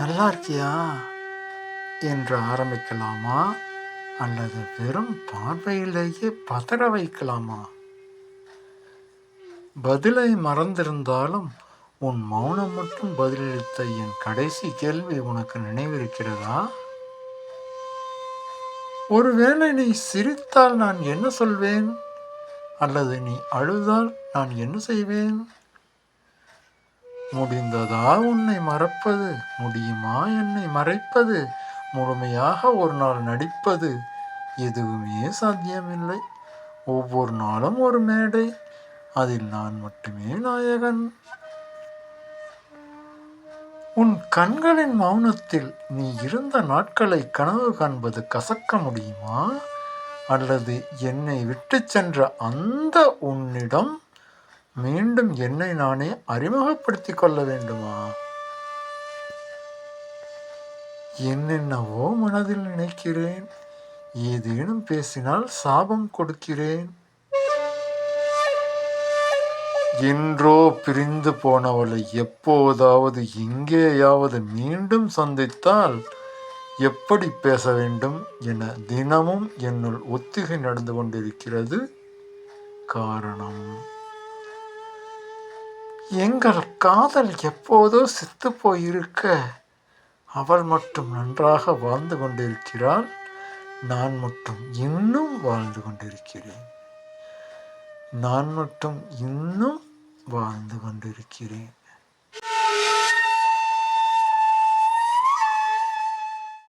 நல்லா இருக்கியா என்று ஆரம்பிக்கலாமா, அல்லது வெறும் பார்வையிலேயே பதற வைக்கலாமா? பதிலை மறந்திருந்தாலும் உன் மௌனம் மட்டும் பதிலளித்த என் கடைசி கேள்வி உனக்கு நினைவிருக்கிறதா? ஒருவேளை நீ சிரித்தால் நான் என்ன சொல்வேன், அல்லது நீ அழுதால் நான் என்ன செய்வேன்? முடிந்ததா உன்னை மறப்பது? முடியுமா என்னை மறைப்பது? முழுமையாக ஒரு நாள் நடிப்பது? எதுவுமே சாத்தியமில்லை. ஒவ்வொரு நாளும் ஒரு மேடை, அதில் நான் மட்டுமே நாயகன். உன் கண்களின் மௌனத்தில் நீ இருந்த நாட்களை கனவு காண்பது கசக்க முடியுமா, அல்லது என்னை விட்டு சென்ற அந்த உன்னிடம் மீண்டும் என்னை நானே அறிமுகப்படுத்திக் கொள்ள வேண்டுமா? என்னென்னவோ மனதில் நினைக்கிறேன். ஏதேனும் பேசினால் சாபம் கொடுக்கிறேன். என்றோ பிரிந்து போனவளை எப்போதாவது எங்கேயாவது மீண்டும் சந்தித்தால் எப்படி பேச வேண்டும் என தினமும் என்னுள் ஒத்திகை நடந்து கொண்டிருக்கிறது. காரணம், எங்கள் காதல் எப்போதோ செத்து போயிருக்க அவள் மட்டும் நன்றாக வாழ்ந்து கொண்டிருக்கிறாள். நான் மட்டும் இன்னும் வாழ்ந்து கொண்டிருக்கிறேன். நான் மட்டும் இன்னும் வாழ்ந்து கொண்டிருக்கிறேன்.